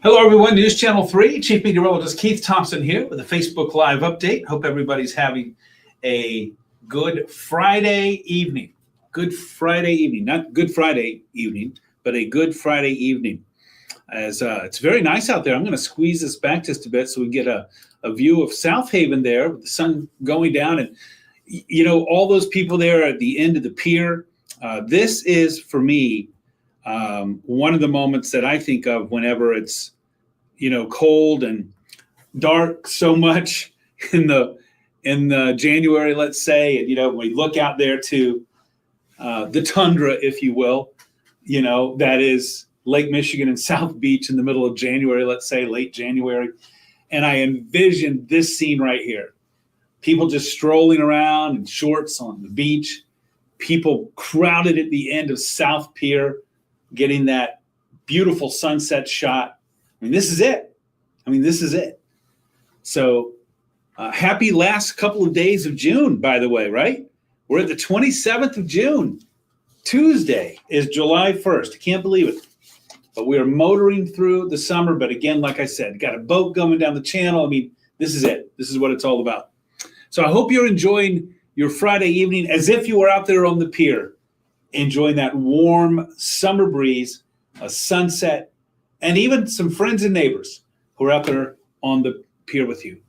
Hello, everyone. News Channel 3, Chief Meteorologist Keith Thompson here with a Facebook Live update. Hope everybody's having a good Friday evening. Good Friday evening. Not Good Friday evening, but a good Friday evening. As it's very nice out there. I'm going to squeeze this back just a bit so we get a view of South Haven there with the sun going down. And, you know, all those people there at the end of the pier. This is, for me, one of the moments that I think of whenever it's, you know, cold and dark so much in the January, let's say, and, you know, when we look out there to the tundra, if you will, you know, that is Lake Michigan and South Beach in the middle of January, let's say late January. And I envision this scene right here. People just strolling around in shorts on the beach, people crowded at the end of South Pier, getting that beautiful sunset shot. I mean, this is it. This is it. So happy last couple of days of June, by the way, right? We're at the 27th of June. Tuesday is July 1st. I can't believe it. But we are motoring through the summer. But again, like I said, got a boat going down the channel. I mean, this is it. This is what it's all about. So I hope you're enjoying your Friday evening as if you were out there on the pier, enjoying that warm summer breeze, a sunset, and even some friends and neighbors who are out there on the pier with you.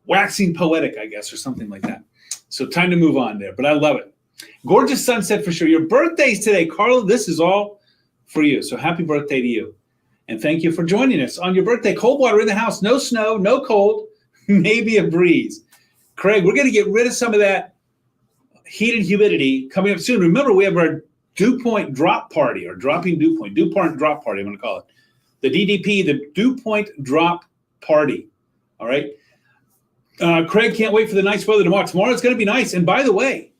Waxing poetic, I guess, or something like that. So time to move on there, but I love it. Gorgeous sunset for sure. Your birthday's today, Carla. This is all for you. So happy birthday to you. And thank you for joining us on your birthday. Cold water in the house. No snow, no cold, maybe a breeze. Craig, we're going to get rid of some of that heat and humidity coming up soon. Remember, we have our dew point drop party, or dropping dew point drop party, I'm going to call it. The DDP, the dew point drop party. All right. Craig can't wait for the nice weather tomorrow. Tomorrow it's going to be nice. And by the way,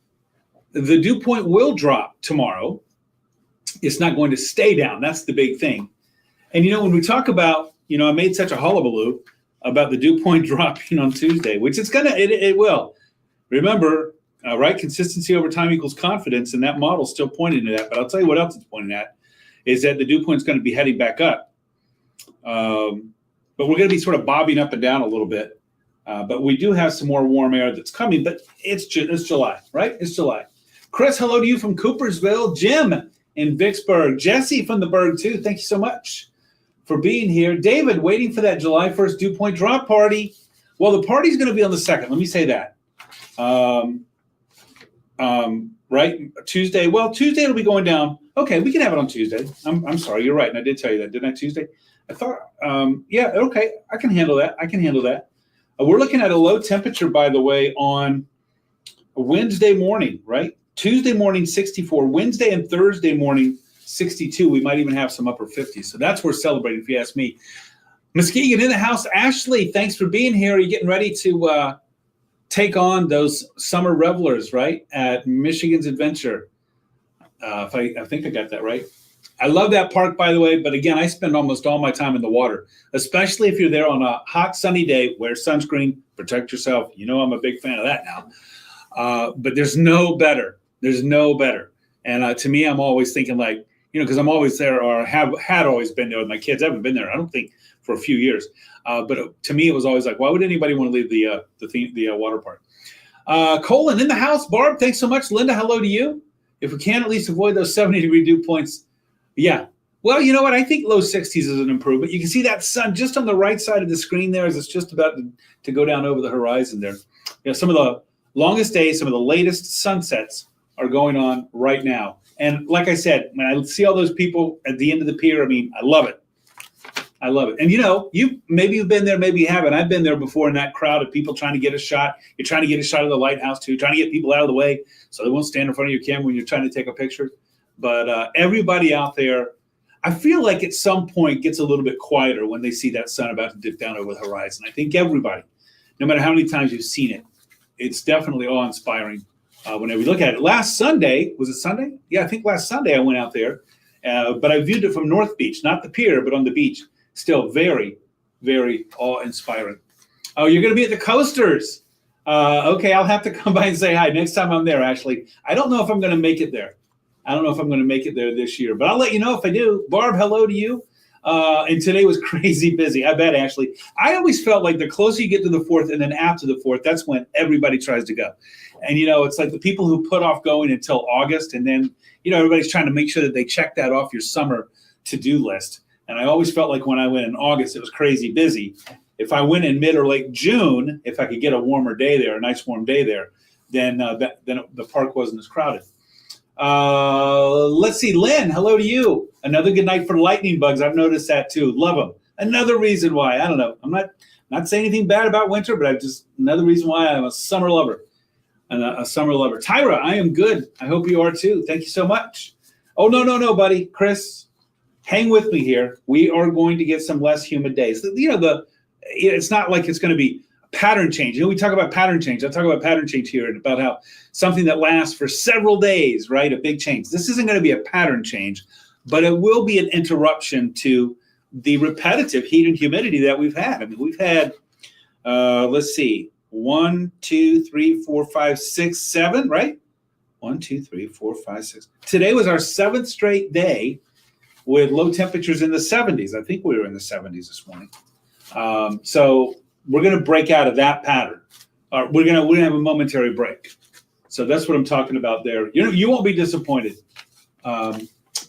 the dew point will drop tomorrow. It's not going to stay down. That's the big thing. And, you know, when we talk about, you know, I made such a hullabaloo about the dew point dropping on Tuesday, which it's going to, it will. Remember, right, consistency over time equals confidence, and that model's still pointing to that. But I'll tell you what else it's pointing at, is that the dew point's going to be heading back up. But we're going to be sort of bobbing up and down a little bit. But we do have some more warm air that's coming, but it's July, right? It's July. Chris, hello to you from Coopersville. Jim in Vicksburg. Jesse from the Berg, too. Thank you so much for being here. David, waiting for that July 1st dew point drop party. Well, the party's going to be on the 2nd. Let me say that. Right? Tuesday. Well, Tuesday it'll be going down. Okay, we can have it on Tuesday. I'm sorry. You're right. And I did tell you that, didn't I, Tuesday? I thought, yeah, okay. I can handle that. We're looking at a low temperature, by the way, on Wednesday morning, right? Tuesday morning, 64. Wednesday and Thursday morning, 62. We might even have some upper 50s. So that's worth celebrating, if you ask me. Muskegon in the house. Ashley, thanks for being here. Are you getting ready to take on those summer revelers, right, at Michigan's Adventure? I think I got that right. I love that park, by the way, but again, I spend almost all my time in the water, especially if you're there on a hot, sunny day. Wear sunscreen, protect yourself. You know I'm a big fan of that now. But there's no better. There's no better. And to me, I'm always thinking like, you know, because I'm always there, or had always been there with my kids. I haven't been there, I don't think, for a few years. But to me, it was always like, why would anybody want to leave the water park? Colin in the house. Barb, thanks so much. Linda, hello to you. If we can at least avoid those 70-degree dew points. Yeah. Well, you know what? I think low 60s is an improvement. You can see that sun just on the right side of the screen there as it's just about to go down over the horizon there. You know, some of the longest days, some of the latest sunsets are going on right now. And like I said, when I see all those people at the end of the pier, I mean, I love it. I love it. And, you know, maybe you've been there, maybe you haven't. I've been there before in that crowd of people trying to get a shot. You're trying to get a shot of the lighthouse, too, trying to get people out of the way so they won't stand in front of your camera when you're trying to take a picture. But everybody out there, I feel like at some point gets a little bit quieter when they see that sun about to dip down over the horizon. I think everybody, no matter how many times you've seen it, it's definitely awe-inspiring whenever you look at it. Last Sunday, was it Sunday? Yeah, I think last Sunday I went out there, but I viewed it from North Beach, not the pier, but on the beach. Still very, very awe-inspiring. Oh, you're going to be at the Coasters. Okay, I'll have to come by and say hi next time I'm there, Ashley. I don't know if I'm going to make it there. I don't know if I'm going to make it there this year, but I'll let you know if I do. Barb, hello to you. And today was crazy busy. I bet, Ashley. I always felt like the closer you get to the 4th and then after the 4th, that's when everybody tries to go. And, it's like the people who put off going until August, and then, everybody's trying to make sure that they check that off your summer to-do list. And I always felt like when I went in August, it was crazy busy. If I went in mid or late June, if I could get a warmer day there, a nice warm day there, then the park wasn't as crowded. Let's see, Lynn, hello to you. Another good night for lightning bugs. I've noticed that too. Love them. Another reason why. I don't know. I'm not saying anything bad about winter, but another reason why I'm a summer lover. A summer lover. Tyra, I am good. I hope you are too. Thank you so much. Oh, no, buddy. Chris, hang with me here. We are going to get some less humid days. It's not like it's going to be a pattern change. We talk about pattern change. I talk about pattern change here and about how something that lasts for several days, right? A big change. This isn't going to be a pattern change, but it will be an interruption to the repetitive heat and humidity that we've had. I mean, we've had, let's see, 1, 2, 3, 4, 5, 6, 7, right? 1, 2, 3, 4, 5, 6. Today was our 7th straight day with low temperatures in the 70s. I think we were in the 70s this morning. So we're going to break out of that pattern. We're going to have a momentary break. So that's what I'm talking about there. You won't be disappointed. I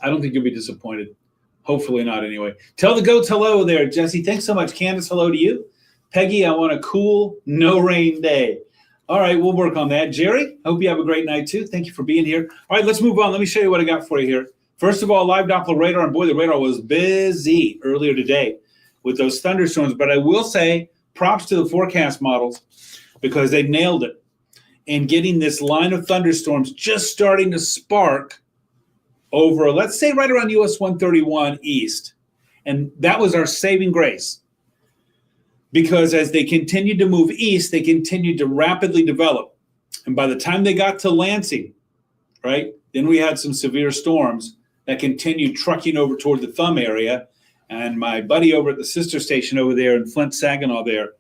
don't think you'll be disappointed. Hopefully not anyway. Tell the goats hello there, Jesse. Thanks so much. Candace, hello to you. Peggy, I want a cool, no rain day. All right, we'll work on that. Jerry, I hope you have a great night too. Thank you for being here. All right, let's move on. Let me show you what I got for you here. First of all, live Doppler radar, and boy, the radar was busy earlier today with those thunderstorms. But I will say props to the forecast models because they nailed it in getting this line of thunderstorms just starting to spark over, let's say, right around US 131 East. And that was our saving grace. Because as they continued to move east, they continued to rapidly develop. And by the time they got to Lansing, right, then we had some severe storms that continued trucking over toward the Thumb area. And my buddy over at the sister station over there in Flint, Saginaw there,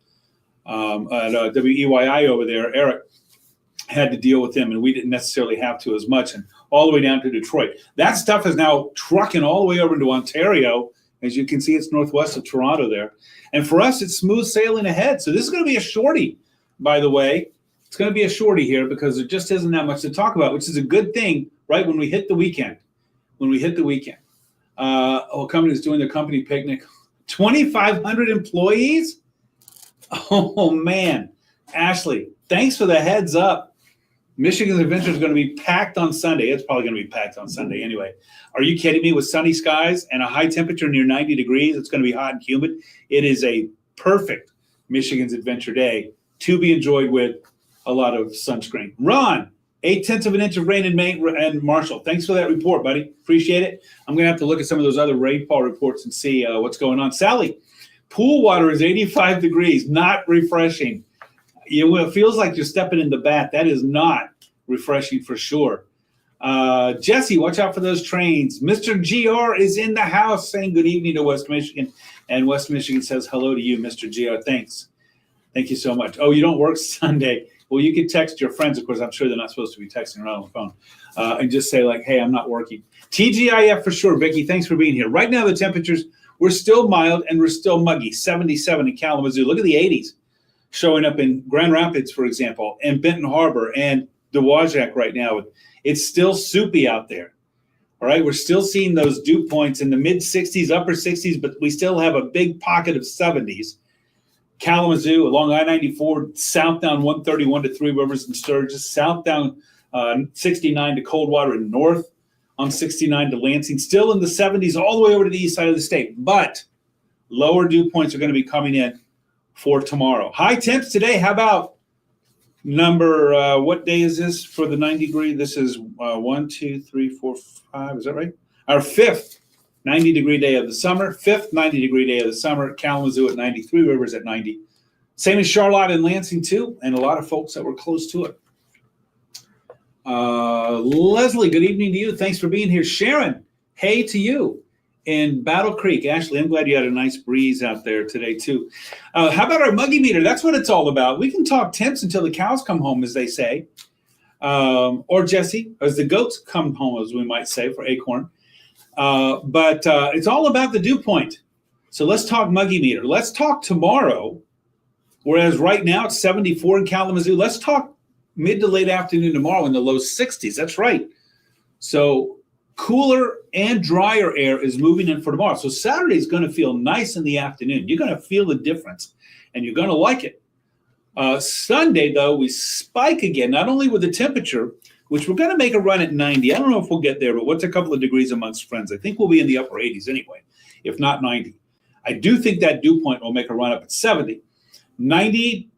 at WEYI over there, Eric, had to deal with them, and we didn't necessarily have to as much, and all the way down to Detroit. That stuff is now trucking all the way over into Ontario. As you can see, it's northwest of Toronto there. And for us, it's smooth sailing ahead. So this is going to be a shorty, by the way. It's going to be a shorty here because there just isn't that much to talk about, which is a good thing, right, when we hit the weekend. Company is doing their company picnic. 2,500 employees? Oh, man. Ashley, thanks for the heads up. Michigan's Adventure is going to be packed on Sunday. It's probably going to be packed on Sunday anyway. Are you kidding me? With sunny skies and a high temperature near 90 degrees, it's going to be hot and humid. It is a perfect Michigan's Adventure day to be enjoyed with a lot of sunscreen. Ron, 0.8 of an inch of rain in Maine and Marshall. Thanks for that report, buddy. Appreciate it. I'm going to have to look at some of those other rainfall reports and see what's going on. Sally, pool water is 85 degrees. Not refreshing. It feels like you're stepping in the bath. That is not refreshing for sure. Jesse, watch out for those trains. Mr. GR is in the house saying good evening to West Michigan. And West Michigan says hello to you, Mr. GR. Thanks. Thank you so much. Oh, you don't work Sunday. Well, you can text your friends. Of course, I'm sure they're not supposed to be texting around on the phone. And just say like, hey, I'm not working. TGIF for sure. Vicky, thanks for being here. Right now, the temperatures, we're still mild and we're still muggy. 77 in Kalamazoo. Look at the 80s. Showing up in Grand Rapids, for example, and Benton Harbor and Dowagiac right now. It's still soupy out there. All right, we're still seeing those dew points in the mid-60s, upper 60s, but we still have a big pocket of 70s. Kalamazoo, along I-94, south down 131 to Three Rivers and Sturgis, south down 69 to Coldwater, and north on 69 to Lansing, still in the 70s all the way over to the east side of the state. But lower dew points are going to be coming in for tomorrow. High temps today. How about number, what day is this for the 90 degree? This is 1, 2, 3, 4, 5. Is that right? Our 5th 90 degree day of the summer. 5th 90 degree day of the summer. Kalamazoo at 90. Three Rivers at 90. Same as Charlotte and Lansing too. And a lot of folks that were close to it. Leslie, good evening to you. Thanks for being here. Sharon, hey to you. In Battle Creek. Ashley, I'm glad you had a nice breeze out there today, too. How about our muggy meter? That's what it's all about. We can talk temps until the cows come home, as they say. Or Jesse, as the goats come home, as we might say, for Acorn. But it's all about the dew point. So let's talk muggy meter. Let's talk tomorrow, whereas right now it's 74 in Kalamazoo. Let's talk mid to late afternoon tomorrow in the low 60s. That's right. So cooler and drier air is moving in for tomorrow. So Saturday is going to feel nice in the afternoon. You're going to feel the difference, and you're going to like it. Sunday, though, we spike again, not only with the temperature, which we're going to make a run at 90. I don't know if we'll get there, but what's a couple of degrees amongst friends? I think we'll be in the upper 80s anyway, if not 90. I do think that dew point will make a run up at 70. 90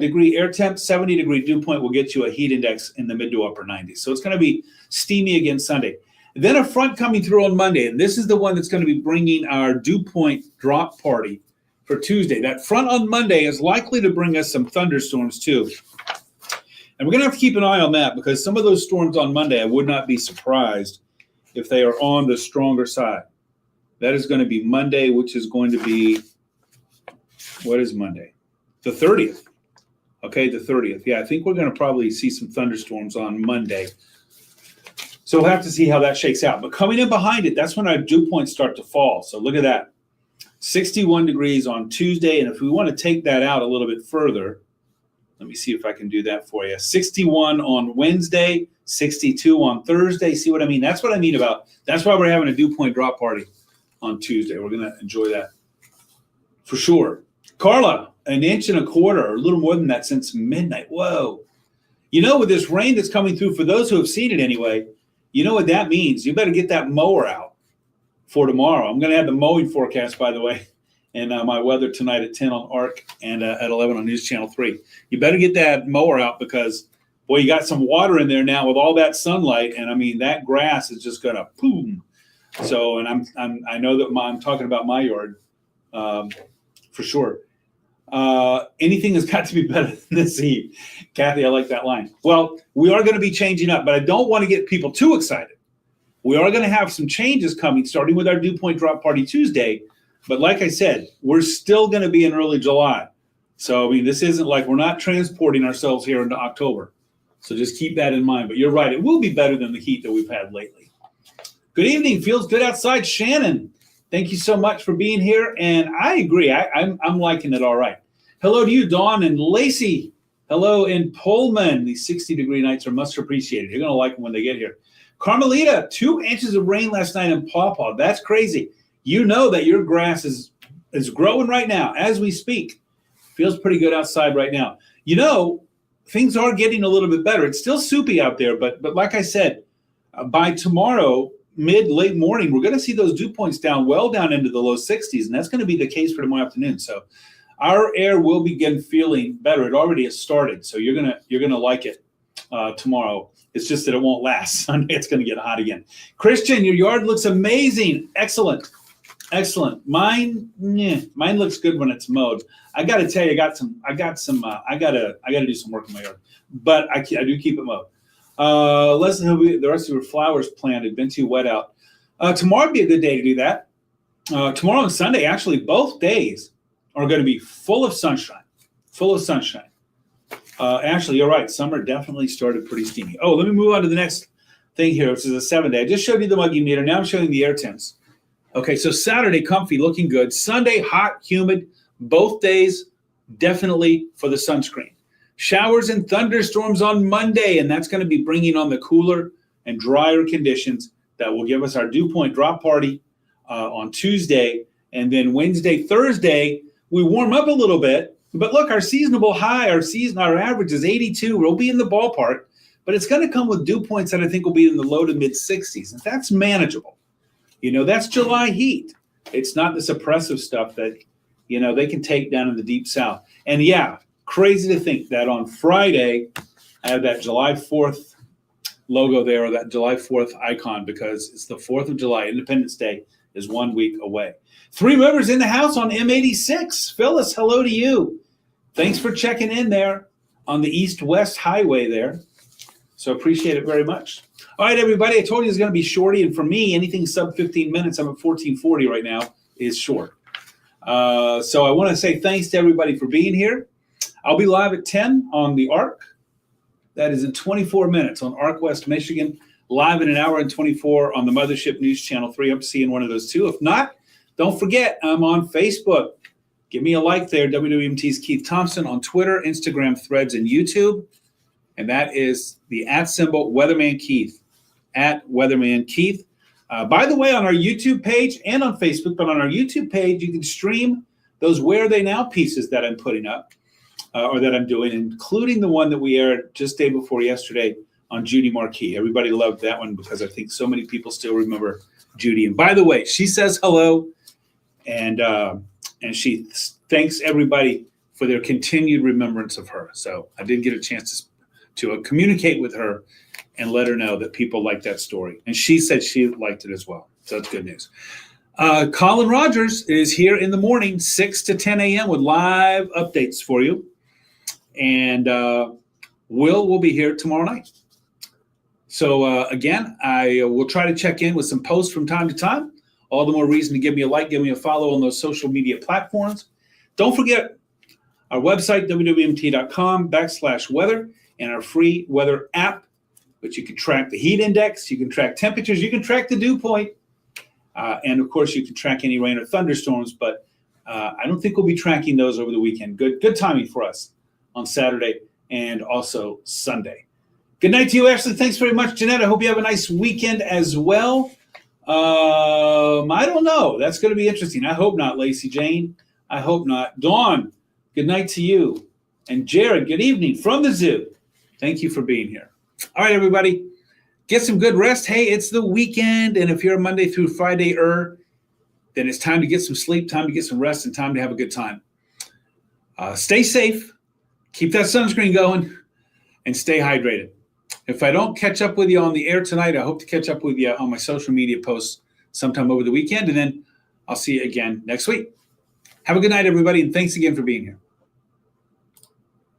degree air temp, 70 degree dew point will get you a heat index in the mid to upper 90s. So it's going to be steamy again Sunday. Then a front coming through on Monday, and this is the one that's going to be bringing our dew point drop party for Tuesday. That front on Monday is likely to bring us some thunderstorms too. And we're going to have to keep an eye on that because some of those storms on Monday, I would not be surprised if they are on the stronger side. That is going to be Monday, which is going to be, what is Monday? The 30th. Okay, the 30th. Yeah, I think we're going to probably see some thunderstorms on Monday. So we'll have to see how that shakes out. But coming in behind it, that's when our dew points start to fall. So look at that. 61 degrees on Tuesday. And if we want to take that out a little bit further, let me see if I can do that for you. 61 on Wednesday, 62 on Thursday. See what I mean? That's what I mean about, that's why we're having a dew point drop party on Tuesday. We're going to enjoy that for sure. Carla, 1.25 inches, or a little more than that since midnight. Whoa. You know, with this rain that's coming through, for those who have seen it anyway, you know what that means. You better get that mower out for tomorrow. I'm going to have the mowing forecast, by the way, and my weather tonight at 10 on ARC and at 11 on News Channel 3. You better get that mower out because, boy, you got some water in there now with all that sunlight, and I mean that grass is just going to boom. So, and I know that I'm talking about my yard for sure. Anything has got to be better than this heat. Kathy, I like that line. Well, we are going to be changing up, but I don't want to get people too excited. We are going to have some changes coming, starting with our dew point drop party Tuesday. But like I said, we're still going to be in early July. So, I mean, this isn't like we're not transporting ourselves here into October. So just keep that in mind. But you're right. It will be better than the heat that we've had lately. Good evening. Feels good outside. Shannon, thank you so much for being here. And I agree. I'm liking it all right. Hello to you, Dawn and Lacey. Hello in Pullman. These 60-degree nights are much appreciated. You're going to like them when they get here. Carmelita, 2 inches of rain last night in Paw Paw. That's crazy. You know that your grass is growing right now as we speak. Feels pretty good outside right now. You know, things are getting a little bit better. It's still soupy out there, but like I said, by tomorrow, late morning, we're going to see those dew points well down into the low 60s, and that's going to be the case for tomorrow afternoon. So our air will begin feeling better. It already has started, so you're gonna like it tomorrow. It's just that it won't last. Sunday it's going to get hot again. Christian, your yard looks amazing. Excellent. Mine looks good when it's mowed. I got to tell you, I got to do some work in my yard, but I do keep it mowed. Leslie, the rest of your flowers planted. Been too wet out. Tomorrow would be a good day to do that. Tomorrow and Sunday, actually, both days are going to be full of sunshine. Ashley, you're right. Summer definitely started pretty steamy. Oh, let me move on to the next thing here, which is a 7-day. I just showed you the muggy meter. Now I'm showing the air temps. Okay, so Saturday, comfy, looking good. Sunday, hot, humid. Both days, definitely for the sunscreen. Showers and thunderstorms on Monday, and that's going to be bringing on the cooler and drier conditions that will give us our dew point drop party on Tuesday. And then Wednesday, Thursday, we warm up a little bit. But look, our seasonable high, our average is 82. We'll be in the ballpark, but it's going to come with dew points that I think will be in the low to mid 60s. And that's manageable. You know, that's July heat. It's not this oppressive stuff that, you know, they can take down in the deep south. And yeah, crazy to think that on Friday, I have that July 4th logo there, or that July 4th icon, because it's the 4th of July. Independence Day is 1 week away. Three Rivers in the house on M86. Phyllis, hello to you. Thanks for checking in there on the east-west highway there. So appreciate it very much. All right, everybody, I told you it's going to be shorty, and for me, anything sub 15 minutes, I'm at 1440 right now, is short. So I want to say thanks to everybody for being here. I'll be live at 10 on the ARC. That is in 24 minutes on ARC West Michigan. Live in 1 hour and 24 on the Mothership News Channel 3. I'm seeing one of those two. If not, Don't forget, I'm on Facebook. Give me a like there, WWMT's Keith Thompson, on Twitter, Instagram, Threads, and YouTube. And that is the @ Weatherman Keith, @Weatherman Keith. By the way, on our YouTube page and on Facebook, but on our YouTube page, you can stream those Where Are They Now pieces that I'm putting up, or that I'm doing, including the one that we aired just day before yesterday on Judy Marquis. Everybody loved that one because I think so many people still remember Judy. And by the way, she says hello, and she thanks everybody for their continued remembrance of her. So I did get a chance to communicate with her and let her know that people like that story. And she said she liked it as well. So that's good news. Colin Rogers is here in the morning, 6 to 10 a.m. with live updates for you. And Will will be here tomorrow night. So again, I will try to check in with some posts from time to time. All the more reason to give me a like, give me a follow on those social media platforms. Don't forget our website, wwmt.com/weather, and our free weather app, which you can track the heat index, you can track temperatures, you can track the dew point, and of course you can track any rain or thunderstorms, but I don't think we'll be tracking those over the weekend. Good timing for us on Saturday and also Sunday. Good night to you, Ashley. Thanks very much, Jeanette. I hope you have a nice weekend as well. I don't know. That's going to be interesting. I hope not, Lacey Jane. I hope not. Dawn, good night to you. And Jared, good evening from the zoo. Thank you for being here. All right, everybody. Get some good rest. Hey, it's the weekend, and if you're a Monday through Friday-er, then it's time to get some sleep, time to get some rest, and time to have a good time. Stay safe. Keep that sunscreen going, and stay hydrated. If I don't catch up with you on the air tonight, I hope to catch up with you on my social media posts sometime over the weekend, and then I'll see you again next week. Have a good night, everybody, and thanks again for being here.